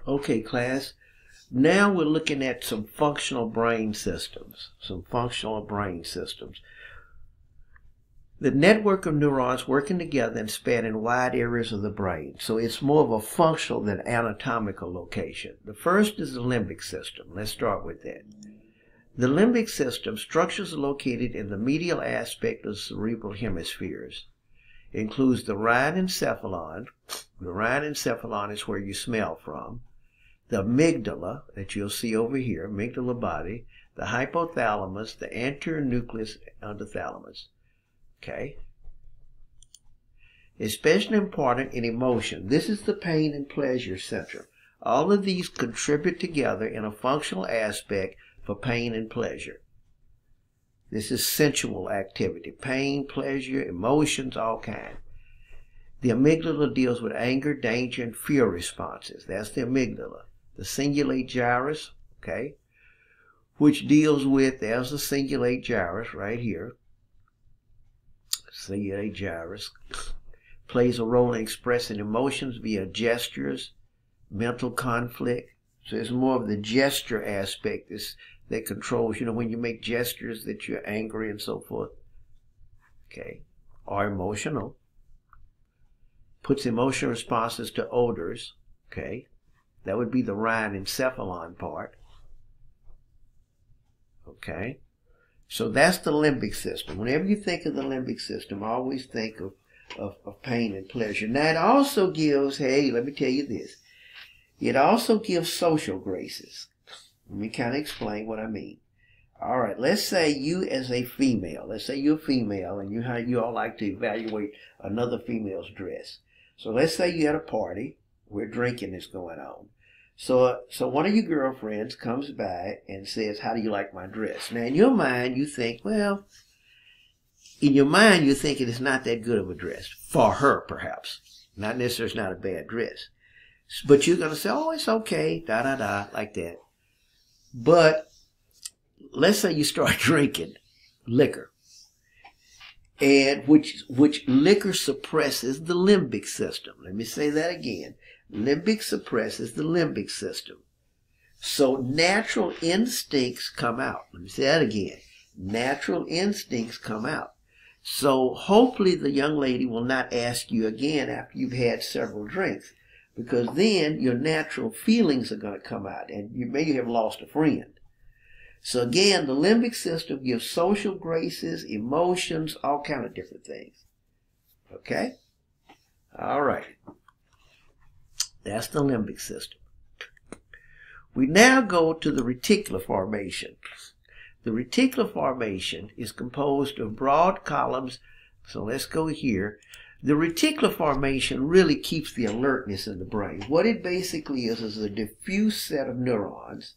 Okay, class. Now we're looking at some functional brain systems. The network of neurons working together and spanning wide areas of the brain. So it's more of a functional than anatomical location. The first is the limbic system. Let's start with that. The limbic system structures are located in the medial aspect of the cerebral hemispheres. It includes the rhinencephalon. The rhinencephalon is where you smell from. The amygdala, that you'll see over here, amygdala body, the hypothalamus, the anterior nucleus of the thalamus. Okay? Especially important in emotion. This is the pain and pleasure center. All of these contribute together in a functional aspect for pain and pleasure. This is sensual activity. Pain, pleasure, emotions, all kinds. The amygdala deals with anger, danger, and fear responses. That's the amygdala. The cingulate gyrus, okay, which deals with, there's the cingulate gyrus right here. Cingulate gyrus plays a role in expressing emotions via gestures, mental conflict. So it's more of the gesture aspect that controls, when you make gestures that you're angry and so forth. Okay, or emotional. Puts emotional responses to odors. Okay. That would be the rhinencephalon part. Okay. So that's the limbic system. Whenever you think of the limbic system, always think of pain and pleasure. Now it also gives, hey, let me tell you this. It also gives social graces. Let me kind of explain what I mean. All right, let's say you as a female, let's say you're a female and how you all like to evaluate another female's dress. So let's say you had a party where drinking is going on. So one of your girlfriends comes by and says, how do you like my dress? Now in your mind you think, well, in your mind you think it is not that good of a dress. For her perhaps. Not necessarily it's not a bad dress. But you're going to say, oh, it's okay, da-da-da, like that. But let's say you start drinking liquor. And which liquor suppresses the limbic system. Let me say that again. Limbic suppresses the limbic system. So natural instincts come out. Let me say that again. Natural instincts come out. So hopefully the young lady will not ask you again after you've had several drinks, because then your natural feelings are going to come out and you may have lost a friend. So again, the limbic system gives social graces, emotions, all kind of different things. Okay? All right. That's the limbic system. We now go to the reticular formation. The reticular formation is composed of broad columns. So let's go here. The reticular formation really keeps the alertness in the brain. What it basically is a diffuse set of neurons.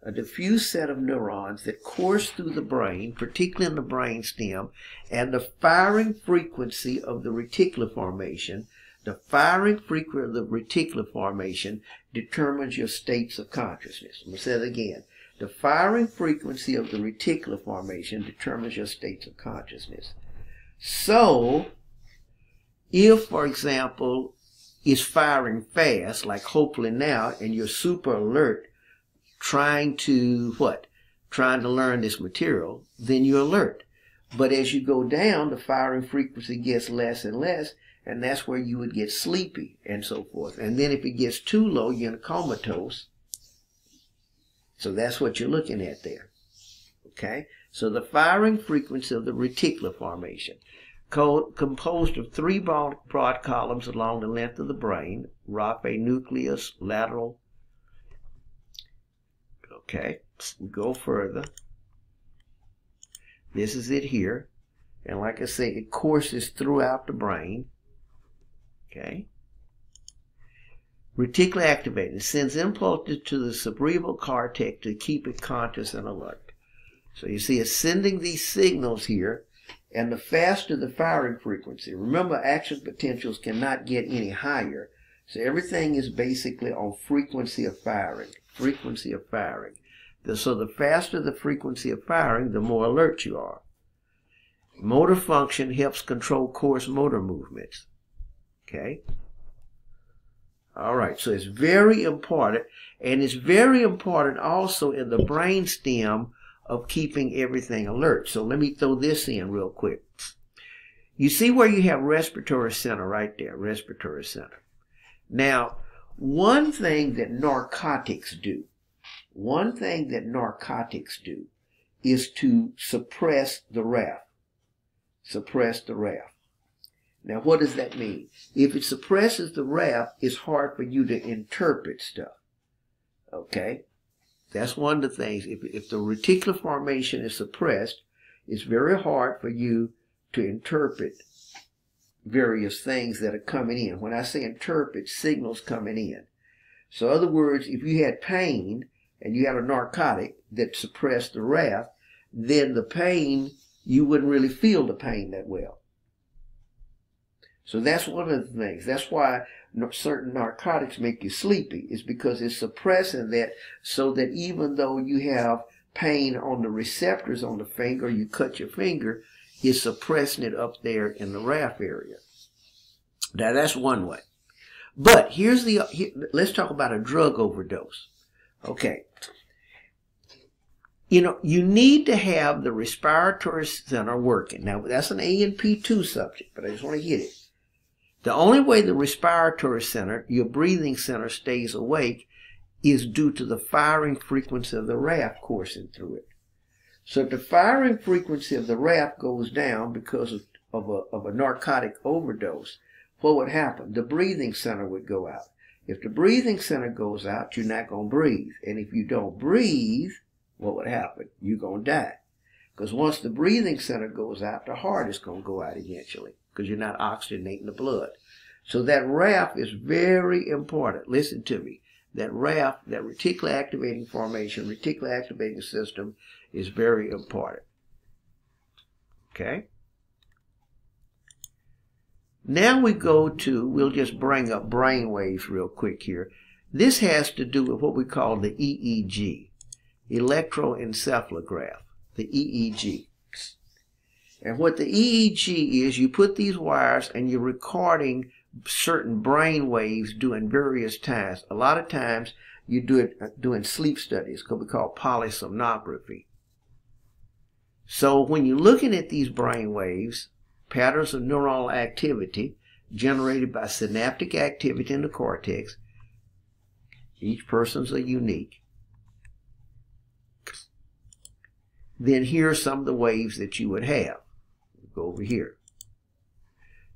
A diffuse set of neurons that course through the brain, particularly in the brain stem, and the firing frequency of the reticular formation. The firing frequency of the reticular formation determines your states of consciousness. I'm going to say it again. The firing frequency of the reticular formation determines your states of consciousness. So, if, for example, it's firing fast, like hopefully now, and you're super alert, trying to learn this material, then you're alert. But as you go down, the firing frequency gets less and less, and that's where you would get sleepy and so forth. And then if it gets too low, you're in a comatose. So that's what you're looking at there. Okay? So the firing frequency of the reticular formation, composed of three broad columns along the length of the brain, raphe, nucleus, lateral. Okay, we go further. This is it here. And like I say, it courses throughout the brain. Okay. Reticular activated. It sends impulses to the cerebral cortex to keep it conscious and alert. So you see it's sending these signals here. And the faster the firing frequency. Remember, action potentials cannot get any higher. So everything is basically on frequency of firing. Frequency of firing. So the faster the frequency of firing, the more alert you are. Motor function helps control coarse motor movements. Okay? All right, so it's very important, and it's very important also in the brain stem of keeping everything alert. So let me throw this in real quick. You see where you have respiratory center right there, respiratory center. Now, one thing that narcotics do is to suppress the RAF. Suppress the RAF. Now, what does that mean? If it suppresses the RAF, it's hard for you to interpret stuff. Okay? That's one of the things. If the reticular formation is suppressed, it's very hard for you to interpret various things that are coming in. When I say interpret, signals coming in. So in other words, if you had pain and you had a narcotic that suppressed the RAF, then the pain, you wouldn't really feel the pain that well. So that's one of the things. That's why certain narcotics make you sleepy, is because it's suppressing that, so that even though you have pain on the receptors on the finger, you cut your finger, it's suppressing it up there in the RAF area. Now that's one way. But let's talk about a drug overdose. Okay. You know, you need to have the respiratory center working. Now that's an A&P2 subject, but I just want to hit it. The only way the respiratory center, your breathing center, stays awake is due to the firing frequency of the RAF coursing through it. So if the firing frequency of the RAF goes down because of a narcotic overdose, what would happen? The breathing center would go out. If the breathing center goes out, you're not going to breathe. And if you don't breathe, what would happen? You're going to die. Because once the breathing center goes out, the heart is going to go out eventually, because you're not oxygenating the blood. So that RAF is very important. Listen to me. That RAF, that reticular activating formation, reticular activating system, is very important. Okay? Now we go to, we'll just bring up brain waves real quick here. This has to do with what we call the EEG, electroencephalograph, the EEG. And what the EEG is, you put these wires and you're recording certain brain waves during various times. A lot of times you do it doing sleep studies, what we call polysomnography. So when you're looking at these brain waves, patterns of neuronal activity generated by synaptic activity in the cortex, each person's are unique. Then here are some of the waves that you would have. Go over here.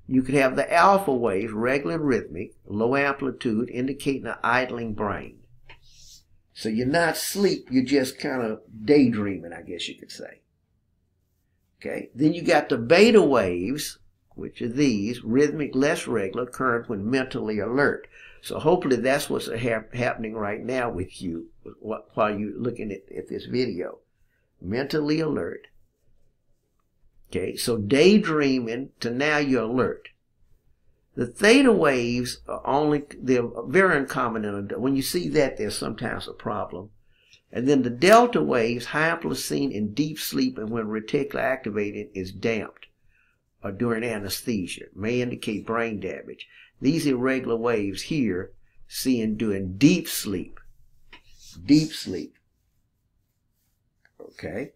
You could have the alpha waves, regular and rhythmic, low amplitude, indicating an idling brain. So you're not asleep, you're just kind of daydreaming, I guess you could say. Okay. Then you got the beta waves, which are these, rhythmic, less regular, occurring when mentally alert. So hopefully that's what's happening right now with you while you're looking at this video. Mentally alert. Okay, so daydreaming to now you're alert. The theta waves are they're very uncommon in adults. When you see that, there's sometimes a problem. And then the delta waves, high amplitude seen in deep sleep and when reticular activated is damped or during anesthesia, may indicate brain damage. These irregular waves here seen during deep sleep. Deep sleep. Okay.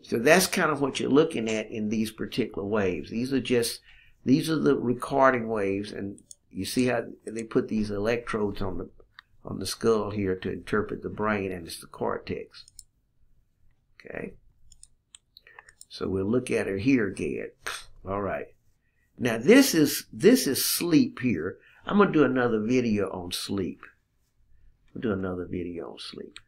So that's kind of what you're looking at in these particular waves. These are the recording waves, and you see how they put these electrodes on the skull here to interpret the brain, and it's the cortex. Okay. So we'll look at it here again. All right. Now this is sleep here. I'm going to do another video on sleep. We'll do another video on sleep.